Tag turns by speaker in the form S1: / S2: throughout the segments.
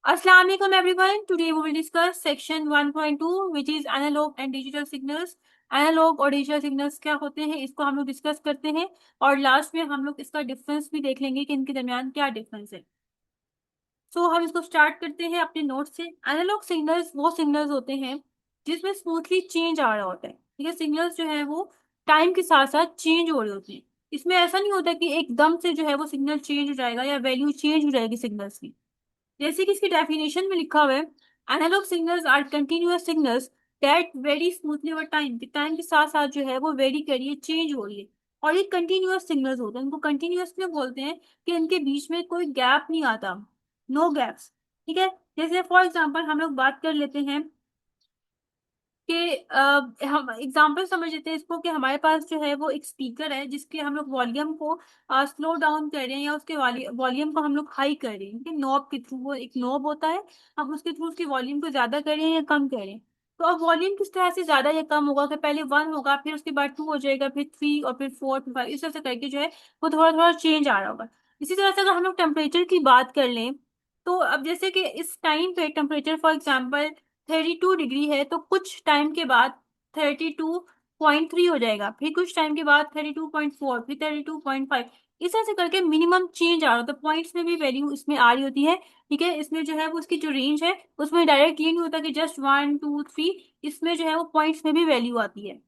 S1: Assalamu alaikum everyone. Today we will discuss section 1.2 which is analog and digital signals. Analogue और digital signals क्या होते हैं इसको हम लोग डिस्कस करते हैं और लास्ट में हम लोग इसका डिफरेंस भी देख लेंगे कि इनके दरमियान क्या डिफरेंस है। हम इसको स्टार्ट करते हैं अपने नोट से। एनालॉग सिग्नल्स वो सिग्नल्स होते हैं जिसमें स्मूथली चेंज आ रहा होता है। ठीक है, सिग्नल्स जो है वो टाइम के साथ साथ चेंज हो रहे होते हैं। इसमें ऐसा नहीं होता कि एकदम से जो है वो सिग्नल चेंज हो जाएगा या वैल्यू चेंज हो जाएगी सिग्नल्स की। जैसे कि इसकी डेफिनेशन में लिखा हुआ है, analogue signals are continuous signals that vary smoothly over time. Time के साथ साथ जो है वो वेरी करिए चेंज हो रही है। और ये कंटिन्यूअस सिग्नल्स होते हैं, इनको कंटिन्यूअस में बोलते हैं कि इनके बीच में कोई गैप नहीं आता, नो गैप्स। ठीक है, जैसे फॉर एग्जांपल हम लोग बात कर लेते हैं कि हम एग्जांपल समझ लेते हैं इसको कि हमारे पास जो है वो एक स्पीकर है जिसके हम लोग वॉल्यूम को स्लो डाउन कर रहे हैं या उसके वॉल्यूम को हम लोग हाई कर रहे हैं। ठीक है, नॉब के थ्रू, वो एक नॉब होता है, हम उसके थ्रू उसकी वॉल्यूम को ज्यादा कर रहे हैं या कम कर रहे हैं। तो अब वॉल्यूम किस तरह से ज्यादा या कम होगा कि पहले वन होगा, फिर उसके बाद टू हो जाएगा, फिर थ्री, और फिर फोर, फिर फाइव, इस तरह से करके जो है वो थोड़ा थोड़ा चेंज आ रहा होगा। इसी तरह से अगर हम लोग टेम्परेचर की बात कर लें, तो अब जैसे कि इस टाइम पे टेम्परेचर फॉर एग्जाम्पल 32 डिग्री है, तो कुछ टाइम के बाद 32.3 हो जाएगा, फिर कुछ टाइम के बाद 32.4, फिर 32.5। इस तरह से करके मिनिमम चेंज आ रहा होता है। पॉइंट्स में भी वैल्यू इसमें आ रही होती है। ठीक है, इसमें जो है वो उसकी जो रेंज है उसमें डायरेक्ट ये नहीं होता कि जस्ट वन टू थ्री, इसमें जो है वो पॉइंट्स में भी वैल्यू आती है।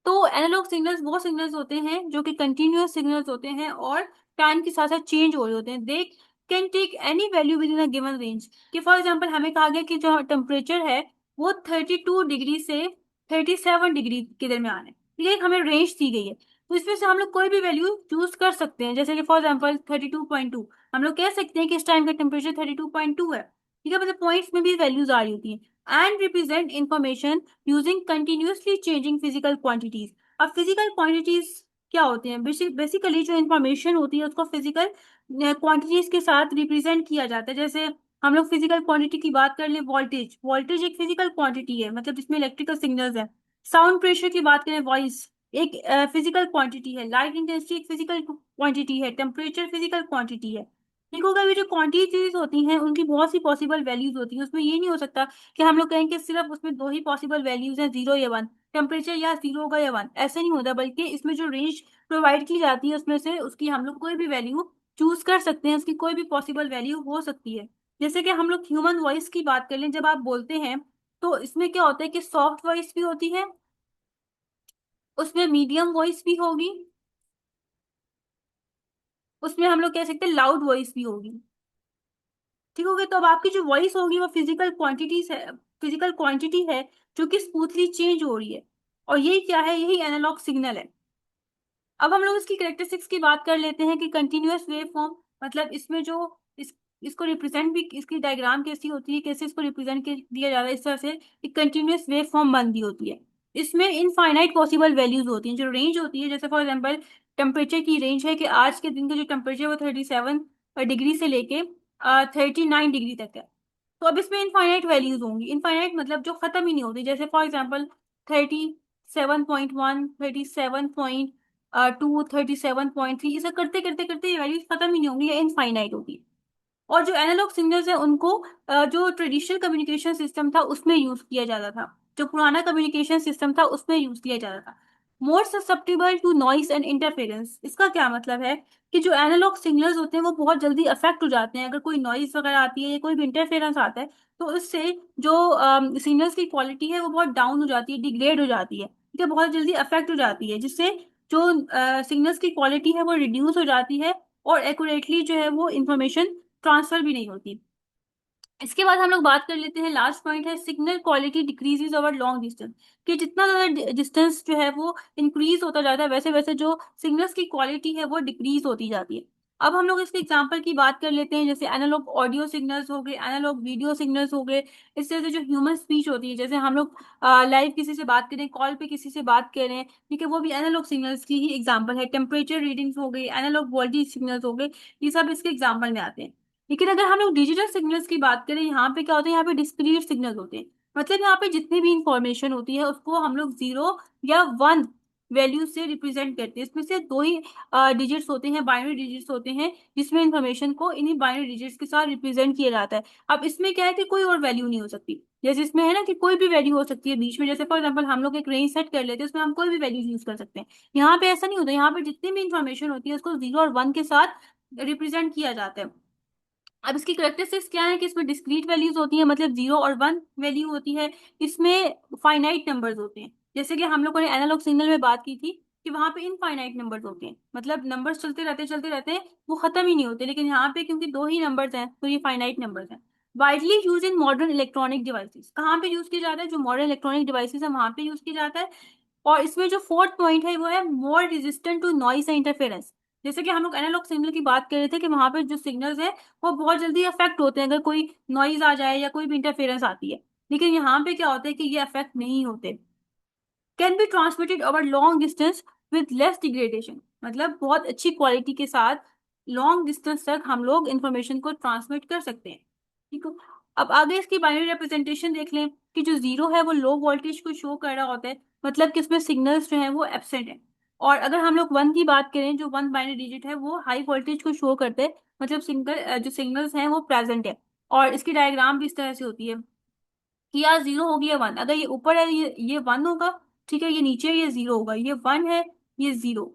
S1: तो एनालॉग सिग्नल्स वो सिग्नल्स होते हैं जो कि कंटिन्यूअस सिग्नल्स होते हैं और टाइम के साथ साथ चेंज हो रहे होते हैं। They can take any value within a given range. कि फॉर एग्जांपल हमें कहा गया कि जो टेम्परेचर है वो 32 डिग्री से 37 डिग्री के दरमियान है। ठीक है, हमें रेंज दी गई है, तो इसमें से हम लोग कोई भी वैल्यू चूज कर सकते हैं। जैसे कि फॉर एग्जाम्पल 32.2, हम लोग कह सकते हैं कि इस टाइम का टेम्परेचर 32.2 है। ठीक है, मतलब पॉइंट्स में भी वैल्यूज आ रही होती है। And represent information using continuously changing physical quantities. अब फिजिकल क्वांटिटीज क्या होते हैं? बेसिकली जो इंफॉर्मेशन होती है उसको फिजिकल क्वांटिटीज के साथ रिप्रेजेंट किया जाता है। जैसे हम लोग फिजिकल क्वांटिटी की बात कर लें, वोल्टेज, वोल्टेज एक फिजिकल क्वांटिटी है, मतलब जिसमें इलेक्ट्रिकल सिग्नल्स है। साउंड प्रेशर की बात करें, वॉइस एक फिजिकल क्वांटिटी है। लाइट इंटेंसिटी एक फिजिकल क्वांटिटी है। टेम्परेचर फिजिकल क्वांटिटी है। ठीक होगा, ये जो क्वांटिटीज होती हैं उनकी बहुत सी पॉसिबल वैल्यूज होती हैं। उसमें ये नहीं हो सकता कि हम लोग कहें कि सिर्फ उसमें दो ही पॉसिबल वैल्यूज हैं, जीरो या वन। टेम्परेचर या जीरो होगा या वन, ऐसे नहीं होता, बल्कि इसमें जो रेंज प्रोवाइड की जाती है उसमें से उसकी हम लोग कोई भी वैल्यू चूज कर सकते हैं, उसकी कोई भी पॉसिबल वैल्यू हो सकती है। जैसे कि हम लोग ह्यूमन वॉइस की बात कर लें, जब आप बोलते हैं तो इसमें क्या होता है कि सॉफ्ट वॉइस भी होती है, उसमें मीडियम वॉइस भी होगी, उसमें हम लोग कह सकते हैं लाउड वॉइस भी होगी। ठीक हो गया, तो अब आपकी जो वॉइस होगी वो फिजिकल क्वांटिटीज है, फिजिकल क्वांटिटी है जो कि स्मूथली चेंज हो रही है। और यही क्या है? यही एनालॉग सिग्नल है। अब हम लोग इसकी करेक्टरिस्टिक्स की बात कर लेते हैं कि कंटिन्यूअस वेव फॉर्म, मतलब इसमें जो इसको रिप्रेजेंट भी, इसकी डायग्राम कैसी होती है, कैसे इसको रिप्रेजेंट दिया जा रहा है, इस तरह से एक कंटिन्यूअस वेव फॉर्म बनती होती है। इसमें इनफाइनाइट पॉसिबल वैल्यूज होती हैं। जो रेंज होती है, जैसे फॉर एग्जाम्पल टेम्परेचर की रेंज है कि आज के दिन का जो टेम्परेचर वो 37 डिग्री से लेके 39 डिग्री तक है। तो अब इसमें इनफाइनाइट वैल्यूज होंगी। इनफाइनाइट मतलब जो खत्म ही नहीं होती। जैसे फॉर एग्जाम्पल 37.1, 37.2, 37.3, इसे करते करते करते ये वैल्यूज खत्म ही नहीं होंगी, ये इनफाइनाइट होगी। और जो एनालॉग सिग्नल्स है उनको जो ट्रेडिशनल कम्युनिकेशन सिस्टम था उसमें यूज किया जाता था, जो पुराना कम्युनिकेशन सिस्टम था उसमें यूज किया जाता था। More susceptible to noise and interference. इसका क्या मतलब है कि जो एनालॉग सिग्नल्स होते हैं वो बहुत जल्दी अफेक्ट हो जाते हैं। अगर कोई नॉइस वगैरह आती है या कोई भी इंटरफेरेंस आता है तो इससे जो सिग्नल्स की क्वालिटी है वो बहुत डाउन हो जाती है, डिग्रेड हो जाती है। ठीक है, बहुत जल्दी अफेक्ट हो जाती है, जिससे जो सिग्नल्स की क्वालिटी है वो रिड्यूस हो जाती है और एक्यूरेटली जो है वो इंफॉर्मेशन ट्रांसफर भी नहीं होती। इसके बाद हम लोग बात कर लेते हैं, लास्ट पॉइंट है signal quality decreases over long distance. कि जितना ज्यादा डिस्टेंस जो है वो इंक्रीज होता जाता है वैसे वैसे जो सिग्नल्स की क्वालिटी है वो डिक्रीज होती जाती है। अब हम लोग इसके एग्जांपल की बात कर लेते हैं, जैसे एनालॉग ऑडियो सिग्नल्स हो गए, एनालॉग वीडियो सिग्नल्स हो गए। इस तरह से जो ह्यूमन स्पीच होती है, जैसे हम लोग लाइव किसी से बात करें, कॉल पे किसी से बात कर रहे हैं, ठीक है, वो भी एनालॉग सिग्नल्स की ही एग्जाम्पल है। टेम्परेचर रीडिंग्स हो गई, एनालॉग वोल्टेज सिग्नल्स हो गए, ये सब इसके एग्जाम्पल में आते हैं। लेकिन अगर हम लोग डिजिटल सिग्नल्स की बात करें, यहाँ पे क्या होता है? यहाँ पे डिस्क्रीट सिग्नल होते हैं। मतलब यहाँ पे जितनी भी इंफॉर्मेशन होती है उसको हम लोग जीरो या वन वैल्यू से रिप्रेजेंट करते हैं। इसमें से दो ही डिजिट्स होते हैं, बाइनरी डिजिट्स होते हैं, जिसमें इंफॉर्मेशन को इन्हीं बाइनरी डिजिट्स के साथ रिप्रेजेंट किया जाता है। अब इसमें क्या है कि कोई और वैल्यू नहीं हो सकती, जैसे इसमें है ना कि कोई भी वैल्यू हो सकती है बीच में, जैसे फॉर एग्जांपल हम लोग एक रेंज सेट कर लेते हैं, उसमें हम कोई भी वैल्यू यूज कर सकते हैं। यहाँ पे ऐसा नहीं होता, यहाँ पे जितनी भी इंफॉर्मेशन होती है उसको 0 और 1 के साथ रिप्रेजेंट किया जाता है। अब इसकी करेक्टरिस्टिक्स क्या है कि इसमें डिस्क्रीट वैल्यूज होती है, मतलब 0 और 1 वैल्यू होती है। इसमें फाइनाइट नंबर्स होते हैं, जैसे कि हम लोगों ने एनालॉग सिग्नल में बात की थी कि वहां पे इनफाइनाइट नंबर्स होते हैं, मतलब नंबर्स चलते रहते हैं, वो खत्म ही नहीं होते। लेकिन यहाँ पे क्योंकि दो ही नंबर्स हैं तो ये फाइनाइट नंबर्स हैं। Widely use in modern electronic devices, कहाँ पे यूज किया जाता है? जो मॉडर्न इलेक्ट्रॉनिक डिवाइसेस है वहां पे यूज किया जाता है। और इसमें जो फोर्थ पॉइंट है वो है more resistant to noise and interference. जैसे कि हम लोग एनालॉग सिग्नल की बात कर रहे थे कि वहां पे जो सिग्नल्स है वो बहुत जल्दी अफेक्ट होते हैं अगर कोई नॉइज आ जाए या कोई भी इंटरफेरेंस आती है। लेकिन यहाँ पे क्या होता है कि ये अफेक्ट नहीं होते। Can be transmitted over long distance with less degradation, मतलब बहुत अच्छी क्वालिटी के साथ लॉन्ग डिस्टेंस तक हम लोग इंफॉर्मेशन को ट्रांसमिट कर सकते हैं। ठीक है। अब आगे इसकी बाइनरी रिप्रेजेंटेशन देख लें कि जो जीरो है वो लो वोल्टेज को शो कर रहा होता है, मतलब कि इसमें सिग्नल्स जो है वो एब्सेंट है। और अगर हम लोग 1 की बात करें, जो 1 बाइनरी डिजिट है वो हाई वोल्टेज को शो करते हैं, मतलब सिंगल जो सिग्नल्स हैं वो प्रेजेंट है। और इसकी डायग्राम भी इस तरह से होती है कि यार 0 हो गया 1, अगर ये ऊपर है ये 1 होगा, ठीक है, ये नीचे है ये 0 होगा, ये 1 है ये 0,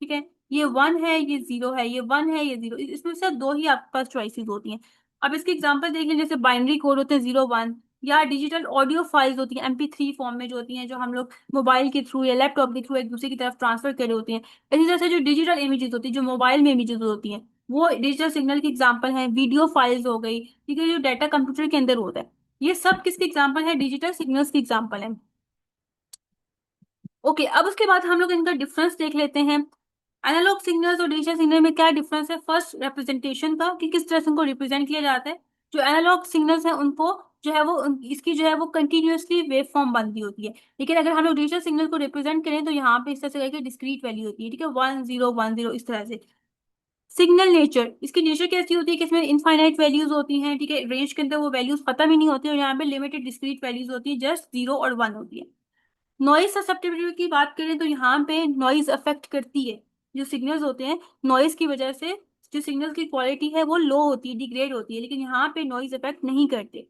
S1: ठीक है, ये 1 है ये 0 है, ये 1 है ये 0, इसमें से दो ही आपके पास चॉइसेस होती हैं। अब इसके एग्जांपल देख लें, जैसे बाइनरी कोड होते हैं 0 1, या डिजिटल ऑडियो फाइल्स होती हैं MP3 फॉर्म में जो होती हैं, जो हम लोग मोबाइल के थ्रू या लैपटॉप के थ्रू एक दूसरे की तरफ ट्रांसफर कर रहे होते हैं। इसी तरह से जो डिजिटल इमेजेस होती है, जो मोबाइल में इमेजेस होती हैं, वो डिजिटल सिग्नल की एग्जाम्पल है। वीडियो फाइल्स हो गई, ठीक है, जो डाटा कंप्यूटर के अंदर होता है, ये सब किसके एग्जाम्पल है? डिजिटल सिग्नल्स की एग्जाम्पल है। ओके, अब उसके बाद हम लोग इनका डिफरेंस देख लेते हैं। एनालॉग सिग्नल्स और डिजिटल सिग्नल में क्या डिफरेंस है? फर्स्ट, रिप्रेजेंटेशन का, कि किस तरह से उनको रिप्रेजेंट किया जाता है। जो एनालॉग सिग्नल्स है उनको जो है वो इसकी जो है वो कंटिन्यूअसली वेव फॉर्म बनती होती है। लेकिन अगर हम लोग डिजिटल सिग्नल को रिप्रेजेंट करें तो यहाँ पे इस तरह से करके डिस्क्रीट वैल्यू होती है, ठीक है, 1 0 1 0 इस तरह से। सिग्नल नेचर, इसकी नेचर कैसी होती है कि इसमें इनफाइनाइट वैल्यूज होती हैं, ठीक है, रेंज के अंदर वो वैल्यूज खत्म ही नहीं होती, और यहाँ पे लिमिटेड डिस्क्रीट वैल्यूज होती है, जस्ट 0 और 1 होती है। नॉइज ससेप्टिबिलिटी की बात करें तो यहाँ पे नॉइज अफेक्ट करती है। जो सिग्नल्स होते हैं, नॉइज की वजह से जो सिग्नल की क्वालिटी है वो लो होती है, डिग्रेड होती है, लेकिन यहाँ पे नॉइज अफेक्ट नहीं करते।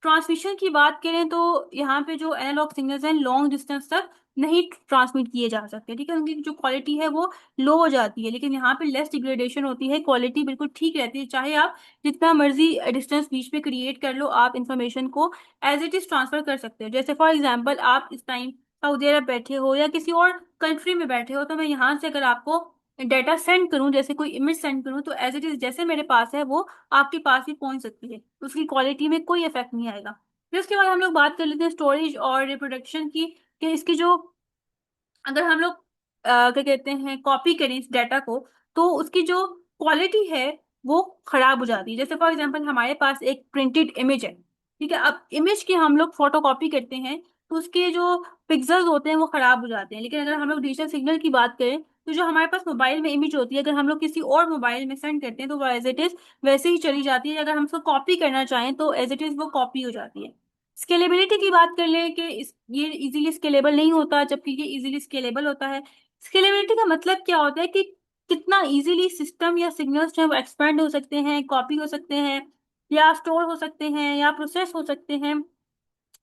S1: ट्रांसमिशन की बात करें तो यहाँ पे जो एनालॉग सिग्नल्स हैं लॉन्ग डिस्टेंस तक नहीं ट्रांसमिट किए जा सकते, ठीक है, उनकी जो क्वालिटी है वो लो हो जाती है। लेकिन यहाँ पे लेस डिग्रेडेशन होती है, क्वालिटी बिल्कुल ठीक रहती है, चाहे आप जितना मर्जी डिस्टेंस बीच में क्रिएट कर लो, आप इंफॉर्मेशन को एज इट इज ट्रांसफर कर सकते हो। जैसे फॉर एग्जाम्पल आप इस टाइम सऊदी अरब बैठे हो या किसी और कंट्री में बैठे हो, तो मैं यहाँ से अगर आपको डाटा सेंड करूं, जैसे कोई इमेज सेंड करूं, तो एज इट इज जैसे मेरे पास है वो आपके पास भी पहुंच सकती है, उसकी क्वालिटी में कोई इफेक्ट नहीं आएगा। फिर उसके बाद हम लोग बात कर लेते हैं स्टोरेज और रिप्रोडक्शन की, कि इसकी जो अगर हम लोग क्या कहते हैं कॉपी करें इस डाटा को, तो उसकी जो क्वालिटी है वो खराब हो जाती है। जैसे फॉर एग्जांपल हमारे पास एक प्रिंटेड इमेज है, ठीक है, अब इमेज की हम लोग फोटो कॉपी करते हैं तो उसके जो पिक्सल्स होते हैं वो खराब हो जाते हैं। लेकिन अगर हम लोग डिजिटल सिग्नल की बात करें तो जो हमारे पास मोबाइल में इमेज होती है, अगर हम लोग किसी और मोबाइल में सेंड करते हैं तो वो एज इट इज वैसे ही चली जाती है। अगर हम उसको कॉपी करना चाहें तो एज इट इज वो कॉपी हो जाती है। स्केलेबिलिटी की बात कर लें कि ये इजीली स्केलेबल नहीं होता, जबकि ये इजीली स्केलेबल होता है। स्केलेबिलिटी का मतलब क्या होता है कि कितना इजीली सिस्टम या सिग्नल्स जो है वो एक्सपेंड हो सकते हैं, कॉपी हो सकते हैं, या स्टोर हो सकते हैं, या प्रोसेस हो सकते हैं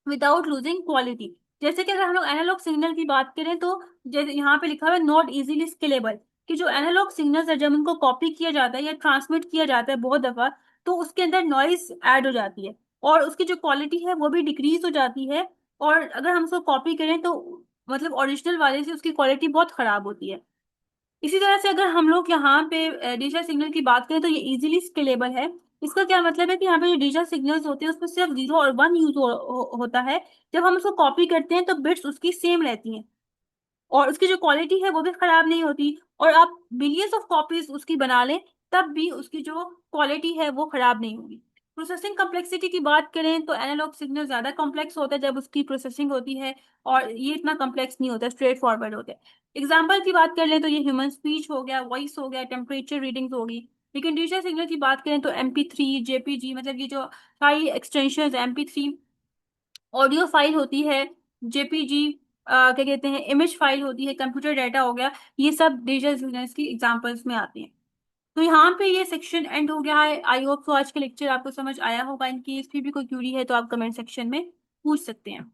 S1: विदाउट लूजिंग क्वालिटी। जैसे कि अगर हम लोग एनालॉग सिग्नल की बात करें तो जैसे यहाँ पे लिखा हुआ है नॉट इजीली स्केलेबल, कि जो एनालॉग सिग्नल्स है जब उनको कॉपी किया जाता है या ट्रांसमिट किया जाता है बहुत दफा, तो उसके अंदर नॉइस ऐड हो जाती है और उसकी जो क्वालिटी है वो भी डिक्रीज हो जाती है। और अगर हम उसको कॉपी करें तो मतलब ओरिजिनल वाले से उसकी क्वालिटी बहुत खराब होती है। इसी तरह से अगर हम लोग यहाँ पे डिजिटल सिग्नल की बात करें तो ये इजीली स्केलेबल है। इसका क्या मतलब है कि यहाँ पे जो डिजिटल सिग्नल्स होते हैं उसमें सिर्फ 0 और 1 यूज होता है। जब हम उसको कॉपी करते हैं तो बिट्स उसकी सेम रहती हैं और उसकी जो क्वालिटी है वो भी खराब नहीं होती, और आप बिलियंस ऑफ कॉपीज उसकी बना लें तब भी उसकी जो क्वालिटी है वो खराब नहीं होगी। प्रोसेसिंग कम्प्लेक्सिटी की बात करें तो एनालॉग सिग्नल ज्यादा कॉम्प्लेक्स होता है जब उसकी प्रोसेसिंग होती है, और ये इतना कॉम्प्लेक्स नहीं होता, स्ट्रेट फॉरवर्ड होता है। एग्जाम्पल की बात कर लें तो ये ह्यूमन स्पीच हो गया, वॉइस हो गया, टेम्परेचर रीडिंग्स होगी। लेकिन डिजिटल सिग्नल की बात करें तो MP3 JPG, मतलब ये जो high extension MP3 audio file होती है, JPG क्या कहते हैं, इमेज फाइल होती है, कंप्यूटर डाटा हो गया, ये सब डिजिटल सिग्नल्स की एग्जांपल्स में आते हैं। तो यहाँ पे ये सेक्शन एंड हो गया है। आई होप तो आज का लेक्चर आपको समझ आया होगा। इनकी इसकी भी कोई क्यूरी है तो आप कमेंट सेक्शन में पूछ सकते हैं।